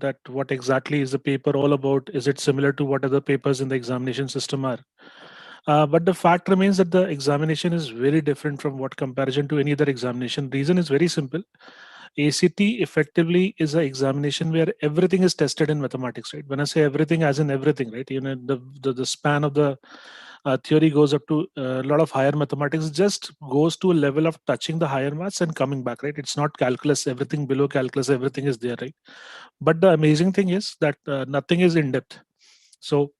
that what exactly is the paper all about? Is it similar to what other papers in the examination system are? But the fact remains that the examination is very different from what comparison to any other examination. Reason is very simple. ACT effectively is an examination where everything is tested in mathematics, right? When I say everything, as in everything, right? The span of the theory goes up to a lot of higher mathematics, just goes to a level of touching the higher maths and coming back, right? It's not calculus, everything below calculus, everything is there, right? But the amazing thing is that nothing is in depth. So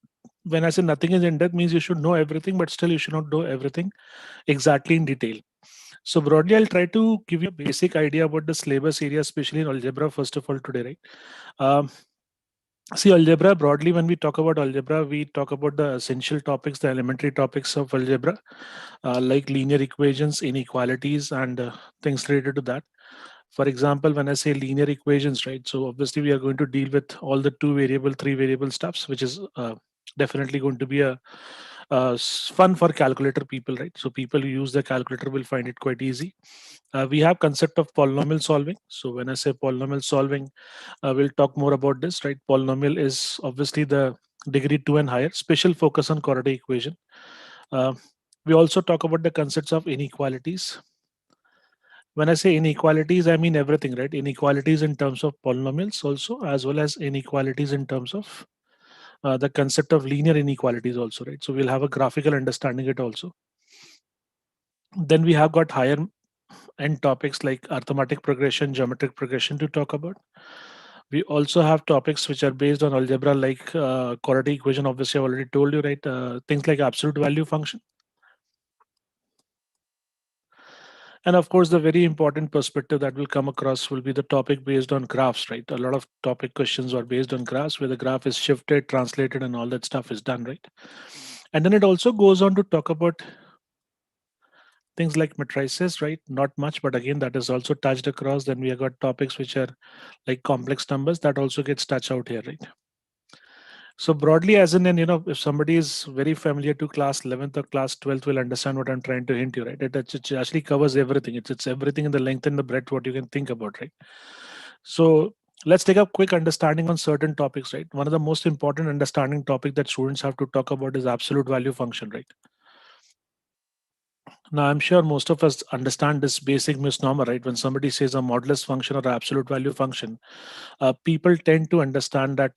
when I say nothing is in depth, means you should know everything, but still you should not know everything exactly in detail. So broadly, I'll try to give you a basic idea about the syllabus area, especially in algebra, first of all, today, right? Um, See, algebra broadly, when we talk about algebra, we talk about the essential topics, the elementary topics of algebra, like linear equations, inequalities, and things related to that. For example, when I say linear equations, right? So obviously, we are going to deal with all the two variable, three variable stuffs, which is definitely going to be a fun for calculator people, right? So people who use the calculator will find it quite easy. We have concept of polynomial solving. So when I say polynomial solving, we'll talk more about this, right? Polynomial is obviously the degree 2 and higher, special focus on quadratic equation. Uh, we also talk about the concepts of inequalities. When I say inequalities, I mean everything, right? Inequalities in terms of polynomials also, as well as inequalities in terms of the concept of linear inequalities also, right? So we'll have a graphical understanding it also. Then we have got higher end topics like arithmetic progression, geometric progression to talk about. We also have topics which are based on algebra like quadratic equation. Obviously, I've already told you, right? Things like absolute value function. And of course, the very important perspective that will come across will be the topic based on graphs, right? A lot of topic questions are based on graphs where the graph is shifted, translated, and all that stuff is done, right? And then it also goes on to talk about things like matrices, right? Not much, but again, that is also touched across. Then we have got topics which are like complex numbers that also gets touched out here, right? So broadly, as in, and if somebody is very familiar to class 11th or class 12th, will understand what I'm trying to hint you, right? It actually covers everything. It's everything in the length and the breadth what you can think about, right? So let's take a quick understanding on certain topics, right? One of the most important understanding topic that students have to talk about is absolute value function, right? Now, I'm sure most of us understand this basic misnomer, right? When somebody says a modulus function or absolute value function, people tend to understand that,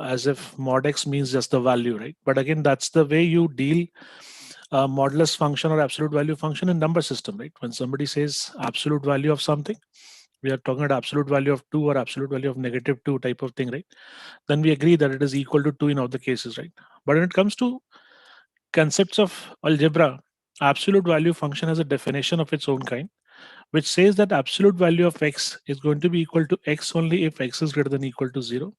as if mod x means just the value, right? But again, that's the way you deal modulus function or absolute value function in number system, right? When somebody says absolute value of something, we are talking about absolute value of 2 or absolute value of -2 type of thing, right? Then we agree that it is equal to 2 in all the cases, right? But when it comes to concepts of algebra, absolute value function has a definition of its own kind, which says that absolute value of x is going to be equal to x only if x is greater than equal to 0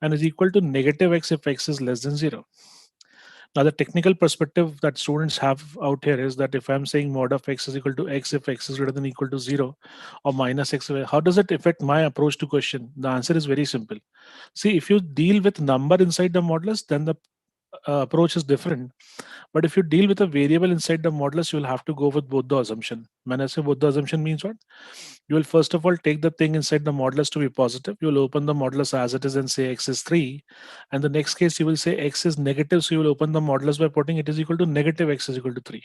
and is equal to negative x if x is less than 0. Now, the technical perspective that students have out here is that if I'm saying mod of x is equal to x if x is greater than equal to 0 or minus x, how does it affect my approach to question? The answer is very simple. See, if you deal with number inside the modulus, then the approach is different. But if you deal with a variable inside the modulus, you will have to go with both the assumption. When I say both the assumption means what? You will first of all take the thing inside the modulus to be positive. You will open the modulus as it is and say x is 3. And the next case, you will say x is negative. So you will open the modulus by putting it is equal to negative x is equal to 3.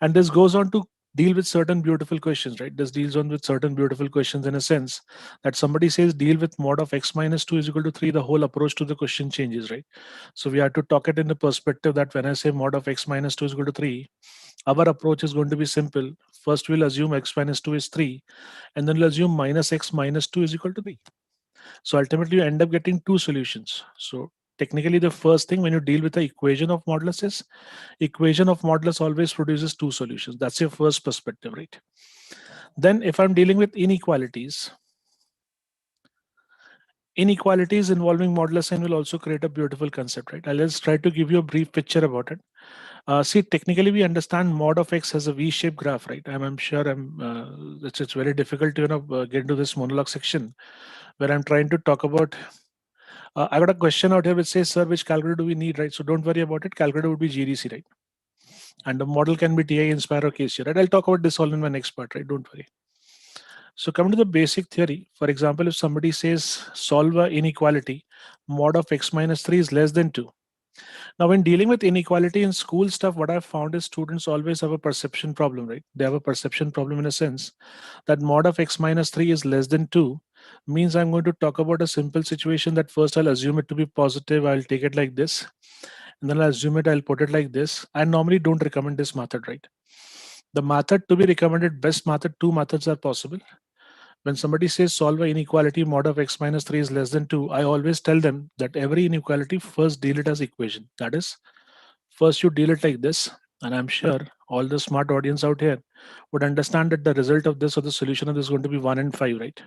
And this goes on to deal with certain beautiful questions, right? This deals on with certain beautiful questions in a sense that somebody says deal with mod of x minus 2 is equal to 3, the whole approach to the question changes, right? So we have to talk it in the perspective that when I say mod of x minus 2 is equal to 3, our approach is going to be simple. First, we'll assume x minus 2 is 3, and then we'll assume minus x minus 2 is equal to 3. So ultimately, you end up getting two solutions. So technically, the first thing when you deal with the equation of modulus is equation of modulus always produces two solutions. That's your first perspective, right? Then if I'm dealing with inequalities involving modulus sign will also create a beautiful concept, right? I'll just try to give you a brief picture about it. See, technically, we understand mod of x as a V-shaped graph, right? I'm sure it's very difficult to get into this monologue section where I'm trying to talk about. I got a question out here which says, "Sir, which calculator do we need?" Right? So don't worry about it. Calculator would be GDC, right? And the model can be TI, Inspire, or KC, right? I'll talk about this all in my next part, right? Don't worry. So coming to the basic theory, for example, if somebody says solve a inequality, mod of x minus 3 is less than 2. Now, when dealing with inequality in school stuff, what I've found is students always have a perception problem, right? They have a perception problem in a sense that mod of x minus 3 is less than 2 means I'm going to talk about a simple situation that first I'll assume it to be positive. I'll take it like this. And then I'll assume it, I'll put it like this. I normally don't recommend this method, right? The method to be recommended, best method, two methods are possible. When somebody says solve an inequality mod of x minus 3 is less than 2, I always tell them that every inequality first deal it as equation. That is, first you deal it like this. And I'm sure all the smart audience out here would understand that the result of this or the solution of this is going to be 1 and 5, right?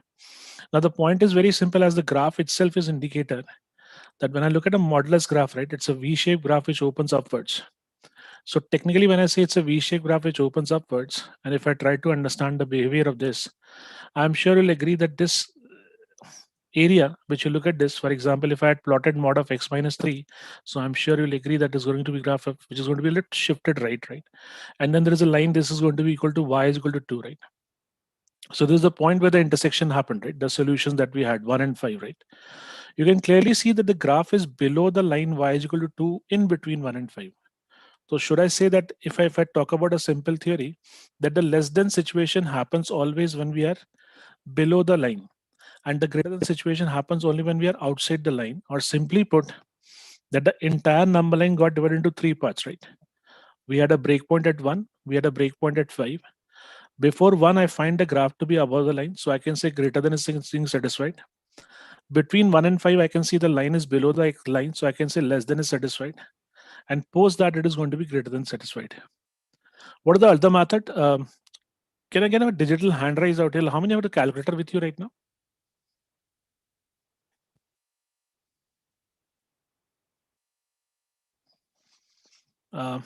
Now the point is very simple as the graph itself is indicator that when I look at a modulus graph, right, it's a V-shaped graph which opens upwards. So technically, when I say it's a V-shaped graph which opens upwards, and if I try to understand the behavior of this, I'm sure you'll agree that this area, which you look at this, for example, if I had plotted mod of x minus 3, so I'm sure you'll agree that is going to be graph of, which is going to be a little shifted right? And then there is a line, this is going to be equal to y is equal to 2, right? So this is the point where the intersection happened, right? The solutions that we had, 1 and 5, right? You can clearly see that the graph is below the line y is equal to 2 in between 1 and 5. So should I say that if I talk about a simple theory, that the less than situation happens always when we are below the line, and the greater than situation happens only when we are outside the line, or simply put, that the entire number line got divided into three parts, right? We had a breakpoint at 1, we had a breakpoint at 5. Before 1, I find the graph to be above the line, so I can say greater than is being satisfied. Between 1 and 5, I can see the line is below the line, so I can say less than is satisfied. And post that, it is going to be greater than satisfied. What is the other method? Can I get a digital hand raise out here? How many have the calculator with you right now? Uh,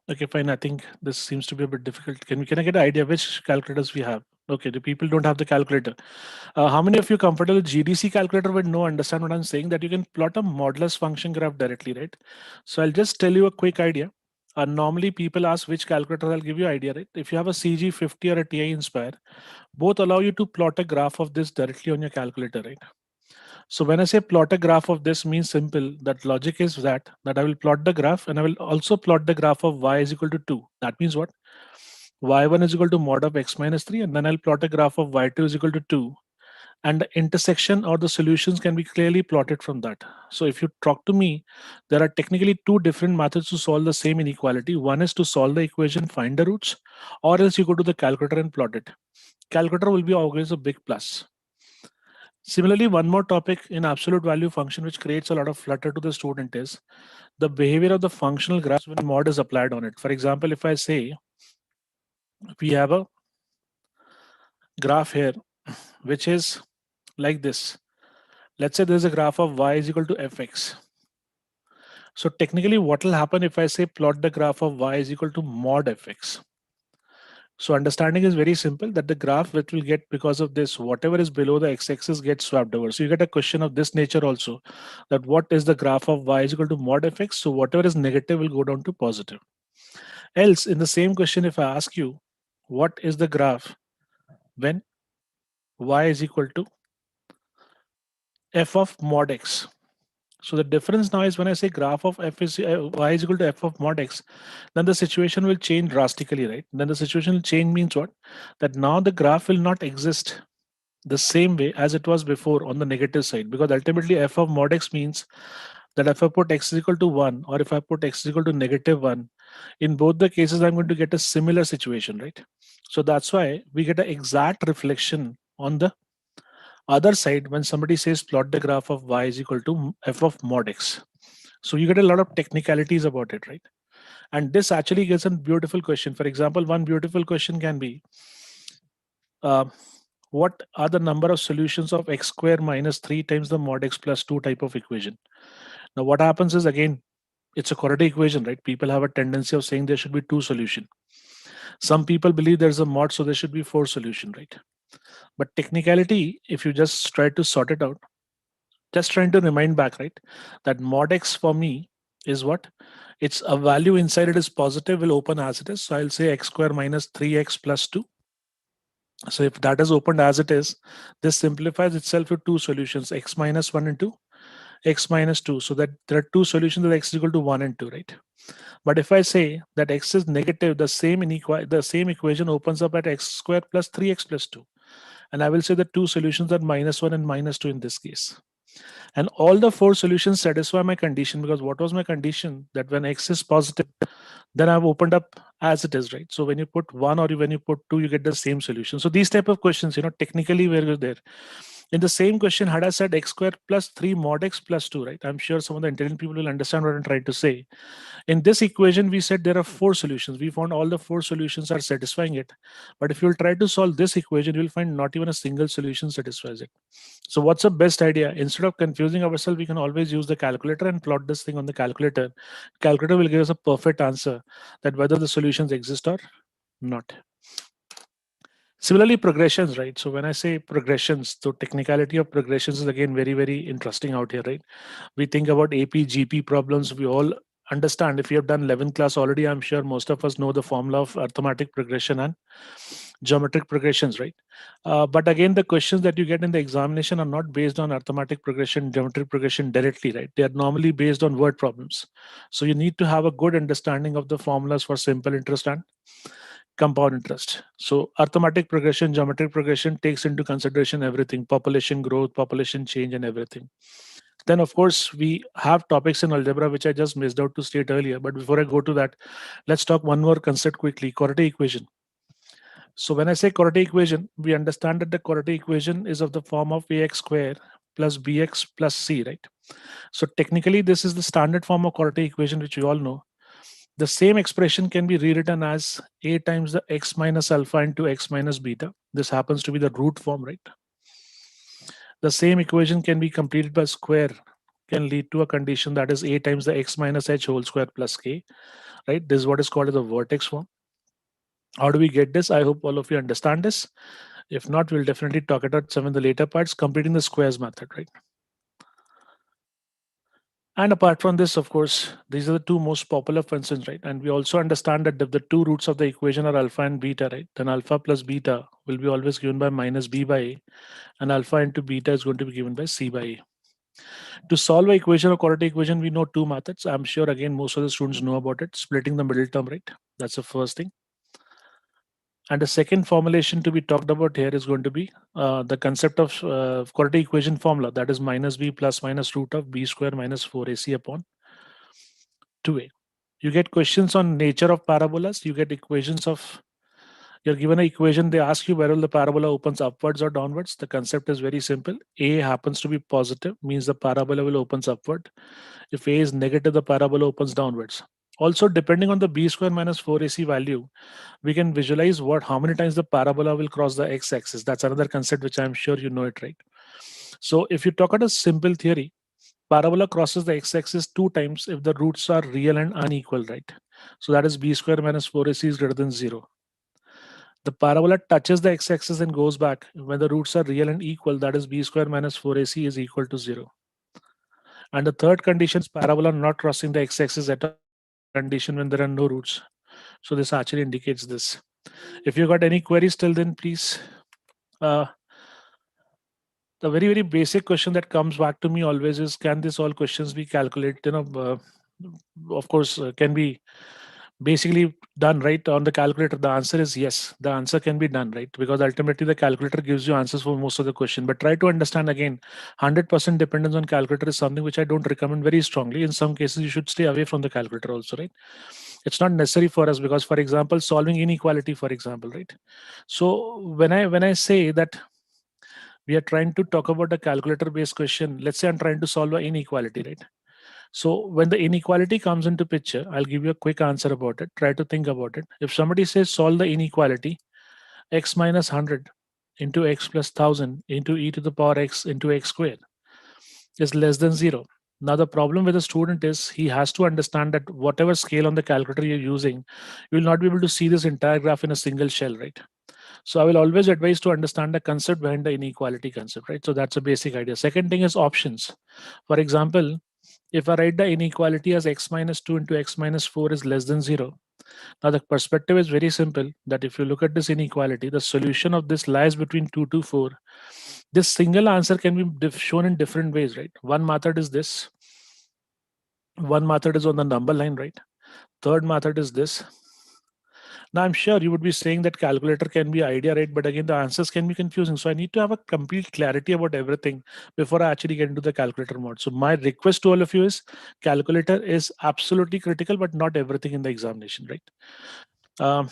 okay, fine. I think this seems to be a bit difficult. Can I get an idea which calculators we have? Okay, the people don't have the calculator. How many of you comfortable with GDC calculator would know, understand what I'm saying, that you can plot a modulus function graph directly, right? So I'll just tell you a quick idea. Normally people ask which calculator, I'll give you idea, right? If you have a CG50 or a TI Inspire, both allow you to plot a graph of this directly on your calculator, right? So when I say plot a graph of this means simple, that logic is that I will plot the graph and I will also plot the graph of y is equal to 2. That means what? Y1 is equal to mod of x minus 3, and then I'll plot a graph of y2 is equal to 2. And the intersection or the solutions can be clearly plotted from that. So if you talk to me, there are technically two different methods to solve the same inequality. One is to solve the equation, find the roots, or else you go to the calculator and plot it. Calculator will be always a big plus. Similarly, one more topic in absolute value function which creates a lot of flutter to the student is the behavior of the functional graphs when mod is applied on it. For example, if I say we have a graph here which is like this. Let's say there's a graph of y is equal to fx. So technically what will happen if I say plot the graph of y is equal to mod fx? So understanding is very simple, that the graph which will get because of this, whatever is below the x-axis gets swapped over. So you get a question of this nature also, that what is the graph of y is equal to mod fx? So whatever is negative will go down to positive. Else, in the same question, if I ask you, what is the graph when y is equal to f of mod x? So the difference now is when I say graph of f is y is equal to f of mod x, then the situation will change drastically, right? Then the situation will change means what? That now the graph will not exist the same way as it was before on the negative side, because ultimately f of mod x means that if I put x is equal to 1 or if I put x is equal to negative 1, in both the cases I'm going to get a similar situation, right? So that's why we get an exact reflection on the other side when somebody says plot the graph of y is equal to f of mod x. So you get a lot of technicalities about it, right? And this actually gets a beautiful question. For example, one beautiful question can be, uh, what are the number of solutions of x square minus 3 times the mod x plus 2 type of equation? Now what happens is, again, it's a quadratic equation, right? People have a tendency of saying there should be two solution. Some people believe there's a mod, so there should be four solution, right? But technicality, if you just try to sort it out, just trying to remind back, right? That mod x for me is what? It's a value inside it is positive, will open as it is. So I'll say x square minus 3x plus 2. So if that is opened as it is, this simplifies itself to two solutions, x minus 1 into x minus 2. So that there are two solutions that x is equal to 1 and 2, right? But if I say that x is negative, the same equation opens up at x squared plus 3x plus 2. And I will say the two solutions are minus 1 and minus 2 in this case. And all the four solutions satisfy my condition, because what was my condition? That when x is positive, then I've opened up as it is, right? So when you put 1 or when you put 2, you get the same solution. So these type of questions, technically we're there. In the same question, had I said x squared plus 3 mod x plus 2, right? I'm sure some of the intelligent people will understand what I'm trying to say. In this equation, we said there are four solutions. We found all the four solutions are satisfying it. But if you'll try to solve this equation, you'll find not even a single solution satisfies it. So what's the best idea? Instead of confusing ourselves, we can always use the calculator and plot this thing on the calculator. Calculator will give us a perfect answer that whether the solutions exist or not. Similarly, progressions, right? So when I say progressions, so technicality of progressions is again very, very interesting out here, right? We think about AP, GP problems. We all understand. If you have done 11th class already, I'm sure most of us know the formula of arithmetic progression and geometric progressions, right? But again, the questions that you get in the examination are not based on arithmetic progression, geometric progression directly, right? They are normally based on word problems. So you need to have a good understanding of the formulas for simple interest and compound interest. So arithmetic progression, geometric progression takes into consideration everything: population growth, population change, and everything. Then, of course, we have topics in algebra which I just missed out to state earlier. But before I go to that, let's talk one more concept quickly: quadratic equation. So when I say quadratic equation, we understand that the quadratic equation is of the form of ax square plus bx plus c, right? So technically, this is the standard form of quadratic equation, which we all know. The same expression can be rewritten as a times the x minus alpha into x minus beta. This happens to be the root form, right? The same equation can be completed by square, can lead to a condition that is a times the x minus h whole square plus k, right? This is what is called as the vertex form. How do we get this? I hope all of you understand this. If not, we'll definitely talk about some in the later parts, completing the squares method, right? And apart from this, of course, these are the two most popular functions, right? And we also understand that if the two roots of the equation are alpha and beta, right, then alpha plus beta will be always given by minus b by a, and alpha into beta is going to be given by c by a. To solve an equation or quadratic equation, we know two methods. I'm sure, again, most of the students know about it. Splitting the middle term, right? That's the first thing. And the second formulation to be talked about here is going to be the concept of quadratic equation formula, that is minus b plus minus root of b square minus 4ac upon 2a. You get questions on nature of parabolas. You get equations of, you're given an equation, they ask you whether the parabola opens upwards or downwards. The concept is very simple. A happens to be positive, means the parabola will opens upward. If A is negative, the parabola opens downwards. Also, depending on the b square minus 4ac value, we can visualize how many times the parabola will cross the x-axis. That's another concept which I'm sure you know it, right? So if you talk about a simple theory, parabola crosses the x-axis two times if the roots are real and unequal, right? So that is b square minus 4ac is greater than 0. The parabola touches the x-axis and goes back when the roots are real and equal, that is b square minus 4ac is equal to 0. And the third condition is parabola not crossing the x-axis at a condition when there are no roots. So this actually indicates this. If you got any queries till then, please. Uh, the very, very basic question that comes back to me always is, can this all questions be calculated? Of course, can be basically done right on the calculator. The answer is yes, the answer can be done, right? Because ultimately the calculator gives you answers for most of the question. But try to understand again, 100% dependence on calculator is something which I don't recommend very strongly. In some cases, you should stay away from the calculator also, right? It's not necessary for us, because for example, solving inequality, for example, right? So when I say that we are trying to talk about a calculator based question, let's say I'm trying to solve an inequality, right? So when the inequality comes into picture, I'll give you a quick answer about it. Try to think about it. If somebody says solve the inequality x minus 100 into x plus 1000 into e to the power x into x squared is less than 0. Now the problem with the student is he has to understand that whatever scale on the calculator you're using, you will not be able to see this entire graph in a single shell, right? So I will always advise to understand the concept behind the inequality concept, right? So that's a basic idea. Second thing is options. For example, if I write the inequality as x minus 2 into x minus 4 is less than 0, Now the perspective is very simple, that if you look at this inequality, the solution of this lies between 2 to 4. This single answer can be shown in different ways, right? One method is this. One method is on the number line, right? Third method is this. Now I'm sure you would be saying that calculator can be idea, right? But again, the answers can be confusing. So I need to have a complete clarity about everything before I actually get into the calculator mode. So my request to all of you is, calculator is absolutely critical, but not everything in the examination, right? Um,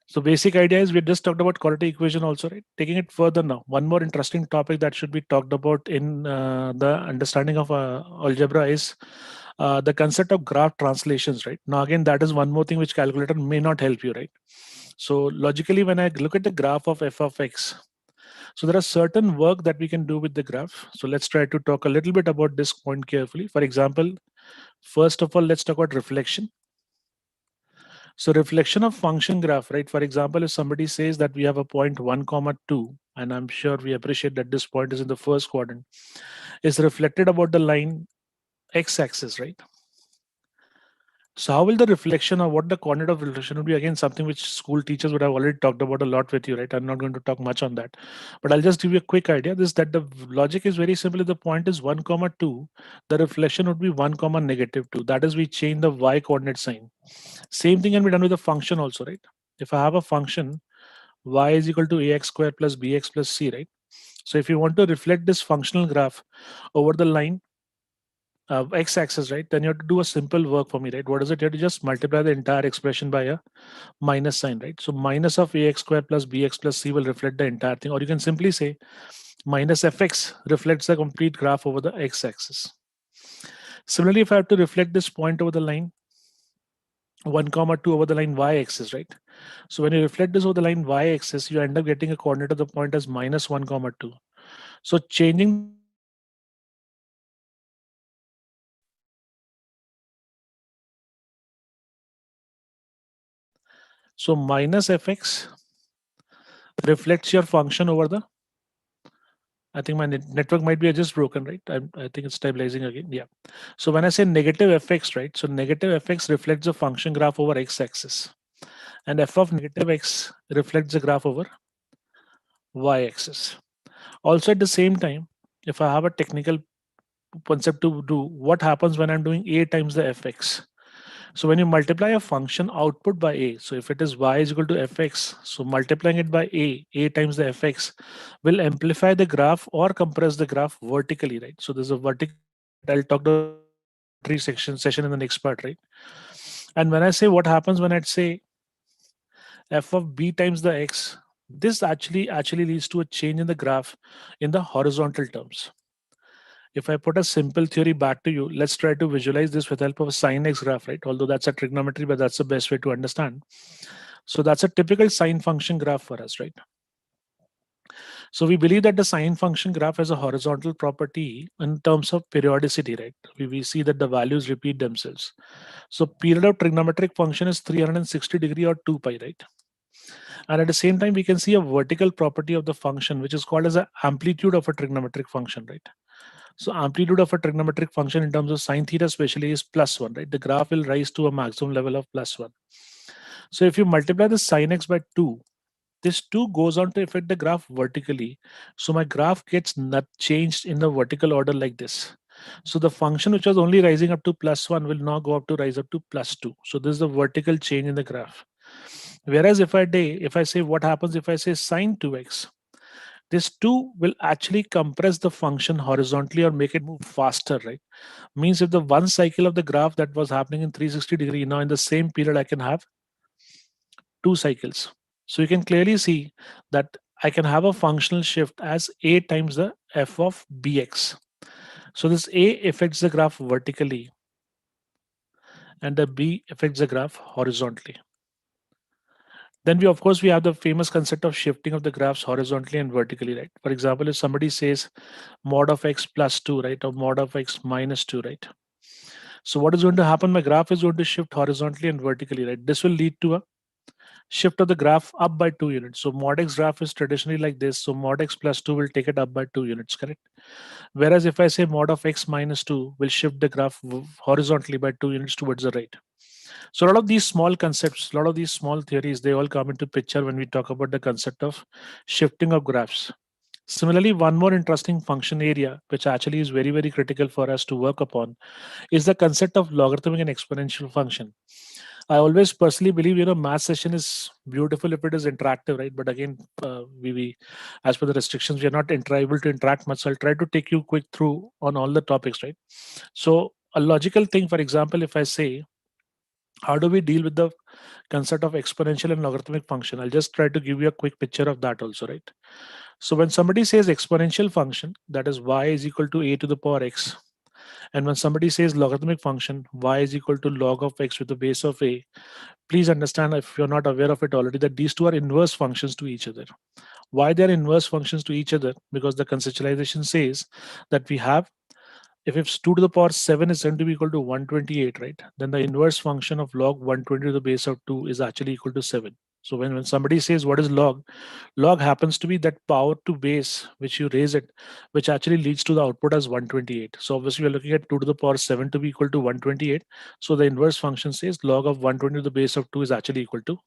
so basic idea is, we just talked about quadratic equation also, right? Taking it further now, one more interesting topic that should be talked about in the understanding of algebra is the concept of graph translations, right? Now again, that is one more thing which calculator may not help you, right? So logically, when I look at the graph of f of x, so there are certain work that we can do with the graph. So let's try to talk a little bit about this point carefully. For example, first of all, let's talk about reflection. So reflection of function graph, right? For example, if somebody says that we have a point 1 comma 2, and I'm sure we appreciate that this point is in the first quadrant, is reflected about the line x-axis, right? So how will the reflection, or what the coordinate of reflection would be? Again, something which school teachers would have already talked about a lot with you, right? I'm not going to talk much on that, but I'll just give you a quick idea. This, that the logic is very simple. If the point is 1 comma 2, the reflection would be 1 comma negative 2. That is, we change the y coordinate sign. Same thing can be done with a function also, right? If I have a function y is equal to ax square plus bx plus c, right? So if you want to reflect this functional graph over the line x-axis, right, then you have to do a simple work for me, right? What is it? You have to just multiply the entire expression by a minus sign, right? So minus of ax square plus bx plus c will reflect the entire thing, or you can simply say minus fx reflects the complete graph over the x-axis. Similarly, if I have to reflect this point over the line 1 comma 2 over the line y-axis, right? So when you reflect this over the line y-axis, you end up getting a coordinate of the point as minus 1 comma 2. So changing the sign of the graph over the line y-axis So minus fx reflects your function over the, I think my network might be just broken, right? I think it's stabilizing again. Yeah. So when I say negative fx, right? So negative fx reflects the function graph over x-axis, and f of negative x reflects the graph over y-axis. Also, at the same time, if I have a technical concept to do, what happens when I'm doing a times the fx? So when you multiply a function output by a, so if it is y is equal to fx, so multiplying it by a times the fx will amplify the graph or compress the graph vertically, right? So there's a vertical component. I'll talk about that in the geometry session in the next part, right? And when I say what happens when I'd say f of b times the x, this actually leads to a change in the graph in the horizontal terms. If I put a simple theory back to you, let's try to visualize this with the help of a sine x graph, right? Although that's a trigonometry, but that's the best way to understand. So that's a typical sine function graph for us, right? So we believe that the sine function graph has a horizontal property in terms of periodicity, right? We see that the values repeat themselves. So period of trigonometric function is 360 degree or 2 pi, right? And at the same time, we can see a vertical property of the function, which is called as the amplitude of a trigonometric function, right? So amplitude of a trigonometric function in terms of sine theta especially is +1, right? The graph will rise to a maximum level of +1. So if you multiply the sine x by 2, this 2 goes on to affect the graph vertically. So my graph gets not changed in the vertical order like this. So the function which was only rising up to +1 will now go up to rise up to +2. So this is the vertical change in the graph. Whereas if I say what happens if I say sine 2x, this 2 will actually compress the function horizontally or make it move faster, right? Means if the one cycle of the graph that was happening in 360 degree, now in the same period I can have 2 cycles. So you can clearly see that I can have a functional shift as a times the f of bx. So this a affects the graph vertically and the b affects the graph horizontally. Then we, of course, we have the famous concept of shifting of the graphs horizontally and vertically, right? For example, if somebody says mod of x plus 2, right, or mod of x minus 2, right? So what is going to happen? My graph is going to shift horizontally and vertically, right? This will lead to a shift of the graph up by 2 units. So mod x graph is traditionally like this. So mod x plus 2 will take it up by 2 units, correct? Whereas if I say mod of x minus 2 will shift the graph horizontally by 2 units towards the right. So a lot of these small concepts, a lot of these small theories, they all come into picture when we talk about the concept of shifting of graphs. Similarly, one more interesting function area, which actually is very, very critical for us to work upon, is the concept of logarithmic and exponential function. I always personally believe, math session is beautiful if it is interactive, right? But again, we as per the restrictions, we are not able to interact much. So I'll try to take you quick through on all the topics, right? So a logical thing, for example, if I say, how do we deal with the concept of exponential and logarithmic function? I'll just try to give you a quick picture of that also, right? So when somebody says exponential function, that is y is equal to a to the power x. And when somebody says logarithmic function, y is equal to log of x with the base of a, please understand, if you're not aware of it already, that these two are inverse functions to each other. Why they're inverse functions to each other? Because the conceptualization says that we have, if it's 2 to the power 7 is going to be equal to 128, right? Then the inverse function of log 120 to the base of 2 is actually equal to 7. So when somebody says what is log happens to be that power to base which you raise it, which actually leads to the output as 128. So obviously we're looking at 2 to the power 7 to be equal to 128. So the inverse function says log of 120 to the base of 2 is actually equal to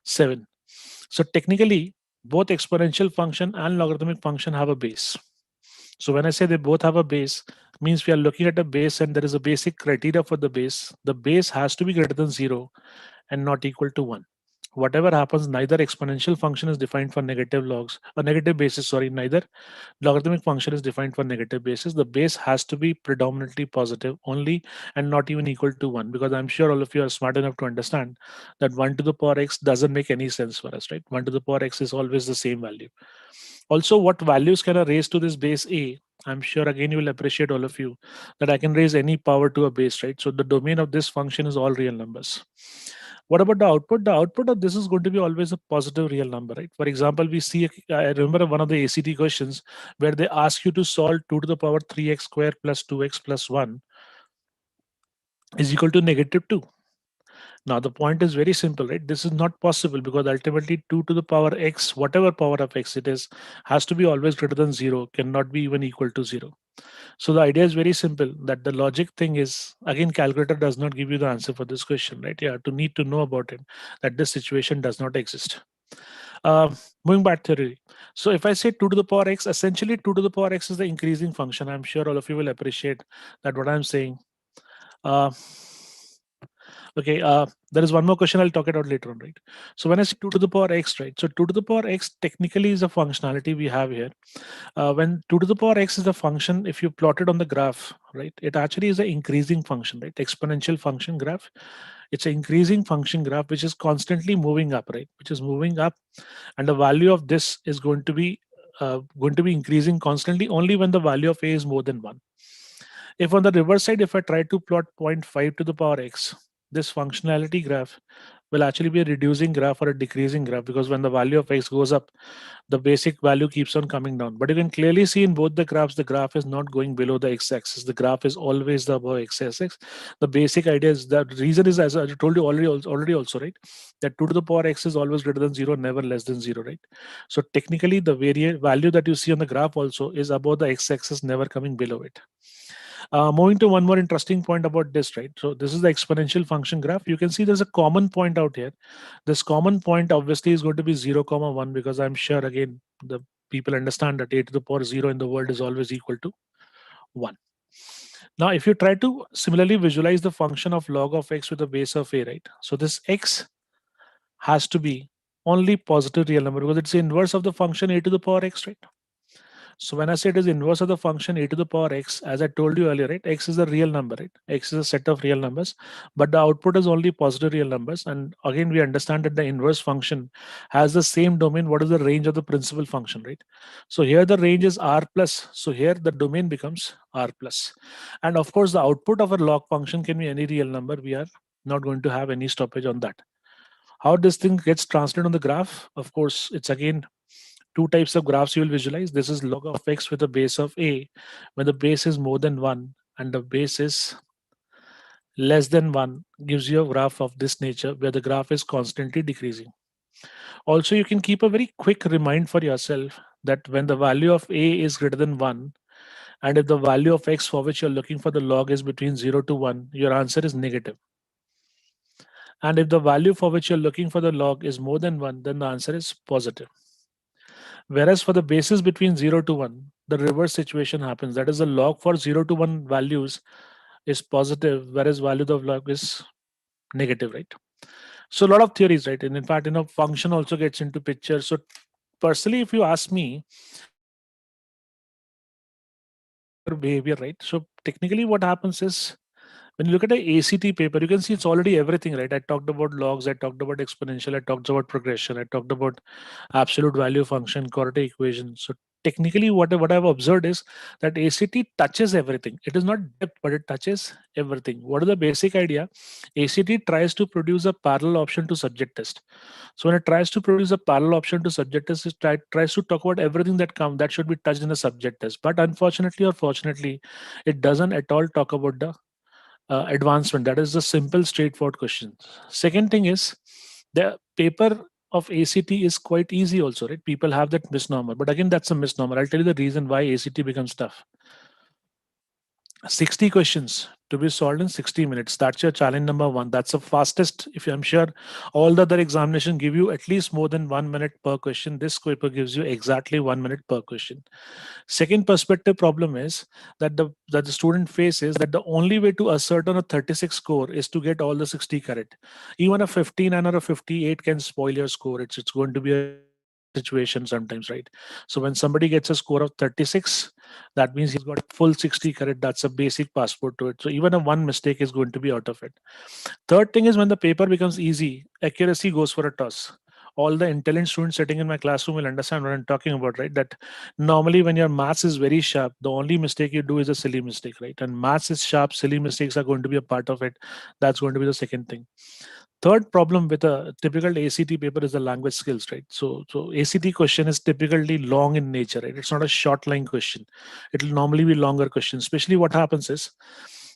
7. So technically, both exponential function and logarithmic function have a base. So when I say they both have a base, means we are looking at a base and there is a basic criteria for the base. The base has to be greater than 0 and not equal to 1. Whatever happens, neither exponential function is defined for negative logs or negative basis. Sorry, neither logarithmic function is defined for negative basis. The base has to be predominantly positive only and not even equal to 1, because I'm sure all of you are smart enough to understand that 1 to the power x doesn't make any sense for us, right? 1 to the power x is always the same value. Also, what values can I raise to this base a? I'm sure again you will appreciate, all of you, that I can raise any power to a base, right? So the domain of this function is all real numbers. What about the output? The output of this is going to be always a positive real number, right? For example, we see, I remember one of the ACT questions where they ask you to solve 2 to the power 3x squared plus 2x plus 1 is equal to negative 2. Now, the point is very simple, right? This is not possible because ultimately 2 to the power x, whatever power of x it is, has to be always greater than 0, cannot be even equal to 0. So the idea is very simple, that the logic thing is, again, calculator does not give you the answer for this question, right? You have to need to know about it, that this situation does not exist. Uh, Moving back theory. So if I say 2 to the power x, essentially 2 to the power x is the increasing function. I'm sure all of you will appreciate that what I'm saying. Uh, Okay, there is one more question I'll talk about later on, right? So when I say 2 to the power x, right? So 2 to the power x technically is a functionality we have here. When 2 to the power x is a function, if you plot it on the graph, right, it actually is an increasing function, right? Exponential function graph. It's an increasing function graph which is constantly moving up, right? Which is moving up, and the value of this is going to be increasing constantly only when the value of a is more than 1. If on the reverse side, if I try to plot 0.5 to the power x, this functionality graph will actually be a reducing graph or a decreasing graph, because when the value of x goes up, the basic value keeps on coming down. But you can clearly see in both the graphs, the graph is not going below the x-axis. The graph is always the above x-axis. The basic idea is that reason is, as I told you already also, right? That 2 to the power x is always greater than 0, never less than 0, right? So technically, the value that you see on the graph also is above the x-axis, never coming below it. Moving to one more interesting point about this, right? So this is the exponential function graph. You can see there's a common point out here. This common point obviously is going to be 0, 1, because I'm sure again the people understand that a to the power 0 in the world is always equal to 1. Now, if you try to similarly visualize the function of log of x with the base of a, right? So this x has to be only positive real number because it's the inverse of the function a to the power x, right? So when I say it is inverse of the function a to the power x, as I told you earlier, right? X is a real number, right? X is a set of real numbers, but the output is only positive real numbers. And again, we understand that the inverse function has the same domain. What is the range of the principal function, right? So here the range is r plus. So here the domain becomes r plus. And of course, the output of a log function can be any real number. We are not going to have any stoppage on that. How this thing gets translated on the graph, of course, it's again two types of graphs you will visualize. This is log of x with a base of a, when the base is more than 1 and the base is less than 1, gives you a graph of this nature where the graph is constantly decreasing. Also, you can keep a very quick remind for yourself that when the value of a is greater than 1, and if the value of x for which you're looking for the log is between 0 to 1, your answer is negative. And if the value for which you're looking for the log is more than 1, then the answer is positive. Whereas for the basis between 0 to 1, the reverse situation happens. That is, the log for 0 to 1 values is positive, whereas value of log is negative, right? So a lot of theories, right? And in fact, function also gets into picture. So personally, if you ask me, behavior, right? So technically what happens is, when you look at the ACT paper, you can see it's already everything, right? I talked about logs, I talked about exponential, I talked about progression, I talked about absolute value function, quadratic equation. So technically, what I've observed is that ACT touches everything. It is not depth, but it touches everything. What is the basic idea? ACT tries to produce a parallel option to subject test. So when it tries to produce a parallel option to subject test, tries to talk about everything that should be touched in a subject test. But unfortunately or fortunately, it doesn't at all talk about the advancement. That is the simple, straightforward question. Second thing is, the paper of ACT is quite easy also, right? People have that misnomer. But again, that's a misnomer. I'll tell you the reason why ACT becomes tough. 60 questions to be solved in 60 minutes. That's your challenge number one. That's the fastest. If I'm sure all the other examination give you at least more than 1 minute per question, this paper gives you exactly 1 minute per question. Second perspective problem is that the student faces that the only way to assert on a 36 score is to get all the 60 correct. Even a 59 or a 58 can spoil your score. It's going to be a situation sometimes, right? So when somebody gets a score of 36, that means he's got full 60 correct. That's a basic passport to it. So even a one mistake is going to be out of it. Third thing is, when the paper becomes easy, accuracy goes for a toss. All the intelligent students sitting in my classroom will understand what I'm talking about, right? That normally when your maths is very sharp, the only mistake you do is a silly mistake, right? And maths is sharp, silly mistakes are going to be a part of it. That's going to be the second thing. Third problem with a typical ACT paper is the language skills, right? So ACT question is typically long in nature, right? It's not a short line question. It will normally be longer questions. Especially what happens is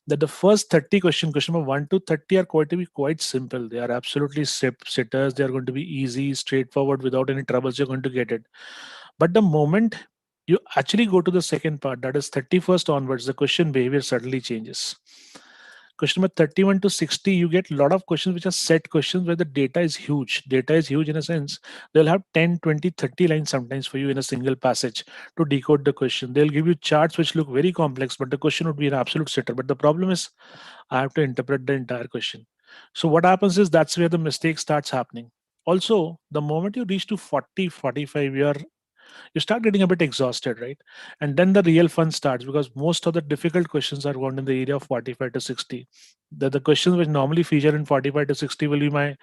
that the first 30 question number 1 to 30 are going to be quite simple. They are absolutely sitters. They are going to be easy, straightforward, without any troubles. You're going to get it. But the moment you actually go to the second part, that is 31st onwards, the question behavior suddenly changes. Question number 31 to 60, you get a lot of questions which are set questions where the data is huge. Data is huge in a sense. They'll have 10, 20, 30 lines sometimes for you in a single passage to decode the question. They'll give you charts which look very complex, but the question would be an absolute sitter. But the problem is, I have to interpret the entire question. So what happens is, that's where the mistake starts happening. Also, the moment you reach to 40, 45, you start getting a bit exhausted, right? And then the real fun starts, because most of the difficult questions are found in the area of 45 to 60. The questions which normally feature in 45 to 60 will be my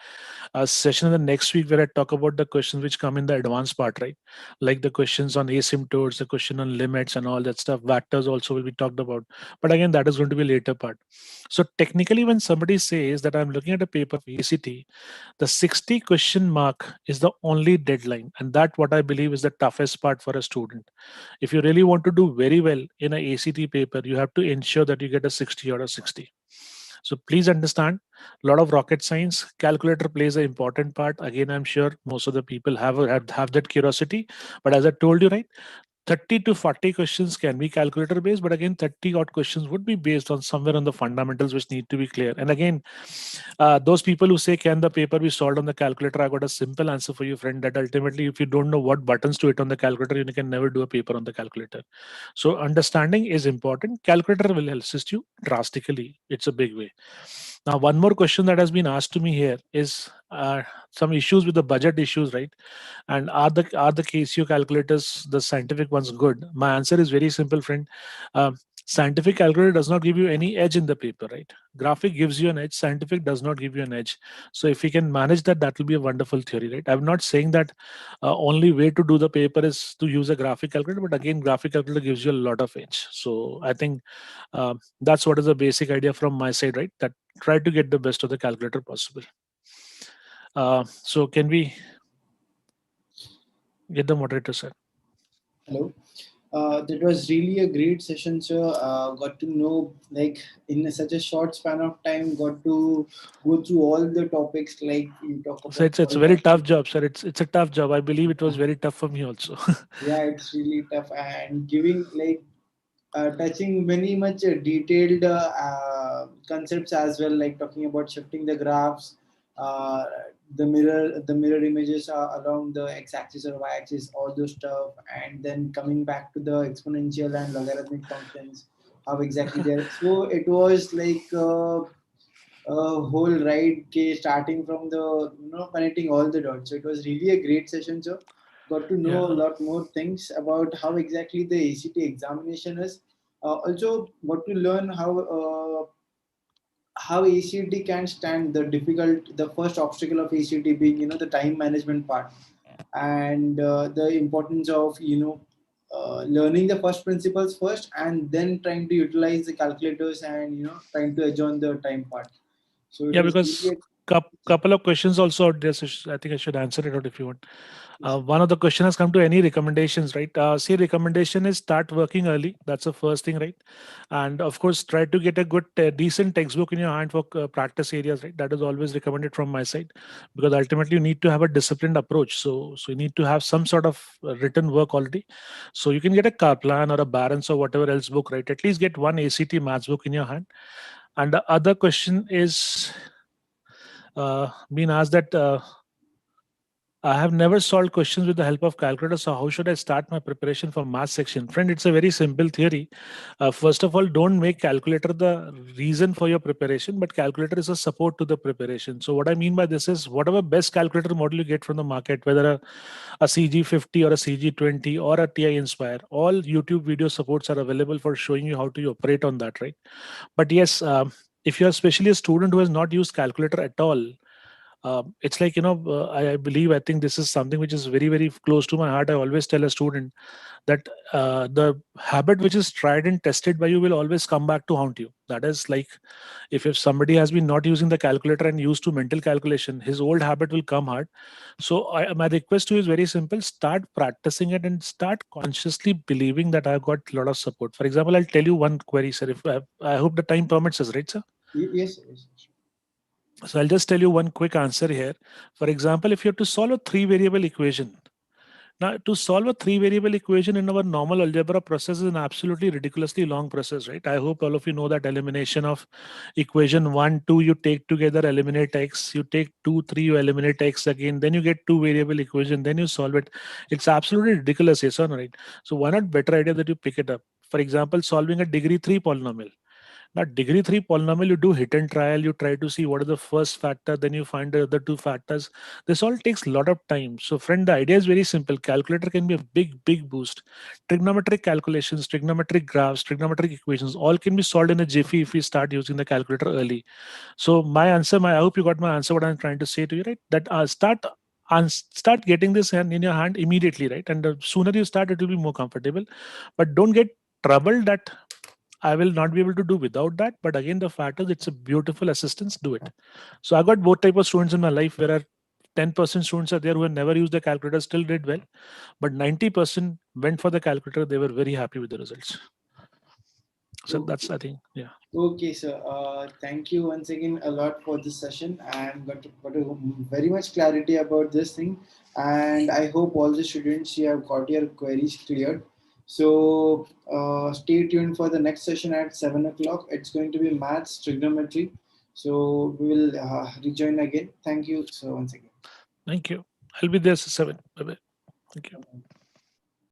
session in the next week, where I talk about the questions which come in the advanced part, right? Like the questions on asymptotes, the question on limits and all that stuff. Vectors also will be talked about. But again, that is going to be a later part. So technically, when somebody says that I'm looking at a paper of ACT, the 60 question mark is the only deadline, and that what I believe is the toughest part for a student. If you really want to do very well in a ACT paper, you have to ensure that you get a 60 out of 60. So please understand, a lot of rocket science. Calculator plays an important part. Again, I'm sure most of the people have that curiosity. But as I told you, right, 30 to 40 questions can be calculator based, but again, 30 odd questions would be based on somewhere on the fundamentals which need to be clear. And again, those people who say, can the paper be solved on the calculator? I got a simple answer for you, friend, that ultimately, if you don't know what buttons to hit on the calculator, you can never do a paper on the calculator. So understanding is important. Calculator will assist you drastically. It's a big way. Now, one more question that has been asked to me here is some issues with the budget issues, right? And are the KCO calculators, the scientific ones, good? My answer is very simple, friend. Scientific calculator does not give you any edge in the paper, right? Graphic gives you an edge. Scientific does not give you an edge. So if we can manage that, that will be a wonderful theory, right? I'm not saying that only way to do the paper is to use a graphic calculator, but again, graphic calculator gives you a lot of edge. So I think that's what is the basic idea from my side, right? That try to get the best of the calculator possible. So can we get the moderator, sir? Hello. That was really a great session, sir. Got to know, like, in such a short span of time, got to go through all the topics, like you talk So about it's a very polynomial. tough job, sir. It's a tough job. I believe it was very tough for me also. Yeah, it's really tough, and giving, like, touching very much detailed concepts as well, like talking about shifting the graphs, uh, the mirror images are along the x-axis or y-axis, all those stuff, and then coming back to the exponential and logarithmic functions, how exactly they're. So it was like a whole ride, starting from the connecting all the dots. So it was really a great session, sir. Got to know a Yeah. lot more things about how exactly the ACT examination is. Also got to learn how ACT can stand the first obstacle of ACT being the time management part, and the importance of learning the first principles first, and then trying to utilize the calculators and trying to adjourn the time part. So it Yeah, was because really couple of questions also out there. So I think I should answer it out if you want. a, One of the question has come to any recommendations, right? See, recommendation is start working early. That's the first thing, right? And of course, try to get a good, decent textbook in your hand for practice areas, right? That is always recommended from my side, because ultimately you need to have a disciplined approach. So you need to have some sort of written work already. So you can get a Kaplan or a Barron's or whatever else book, right? At least get one ACT maths book in your hand. And the other question is being asked that. I have never solved questions with the help of calculator. So how should I start my preparation for math section? Friend, it's a very simple theory. First of all, don't make calculator the reason for your preparation, but calculator is a support to the preparation. So what I mean by this is whatever best calculator model you get from the market, whether a CG50 or a CG20 or a TI Inspire, all YouTube video supports are available for showing you how to operate on that, right? But yes, if you're especially a student who has not used calculator at all, it's like I believe, I think this is something which is very very close to my heart. I always tell a student that the habit which is tried and tested by you will always come back to haunt you. That is like, if somebody has been not using the calculator and used to mental calculation, his old habit will come hard. So my request to you is very simple: start practicing it and start consciously believing that I've got a lot of support. For example, I'll tell you one query, sir, if I hope the time permits us, right, sir? yes, yes. So I'll just tell you one quick answer here. For example, if you have to solve a three variable equation, now to solve a three variable equation in our normal algebra process is an absolutely ridiculously long process, right? I hope all of you know that elimination of equation 1, 2, you take together, eliminate x, you take 2, 3, you eliminate x again, then you get two variable equation, then you solve it. It's absolutely ridiculous, yes or no, right? So why not better idea that you pick it up? For example, solving a degree 3 polynomial. Now, degree 3 polynomial, you do hit and trial, you try to see what is the first factor, then you find the other two factors. This all takes a lot of time. So, friend, the idea is very simple. Calculator can be a big, big boost. Trigonometric calculations, trigonometric graphs, trigonometric equations, all can be solved in a jiffy if we start using the calculator early. So, I hope you got my answer, what I'm trying to say to you, right? That start getting this in your hand immediately, right? And the sooner you start, it will be more comfortable. But don't get troubled that I will not be able to do without that. But again, the fact is, it's a beautiful assistance. Do it. So I got both type of students in my life. Where are 10% students are there who have never used the calculator, still did well, but 90% went for the calculator. They were very happy with the results. So that's, Okay. I think, yeah. Okay, sir. Thank you once again a lot for this session, and got very much clarity about this thing. And I hope all the students you have got your queries cleared. So stay tuned for the next session at 7 o'clock. It's going to be maths trigonometry. So we will rejoin again. Thank you so once again. Thank you. I'll be there 7. Bye bye. Thank you.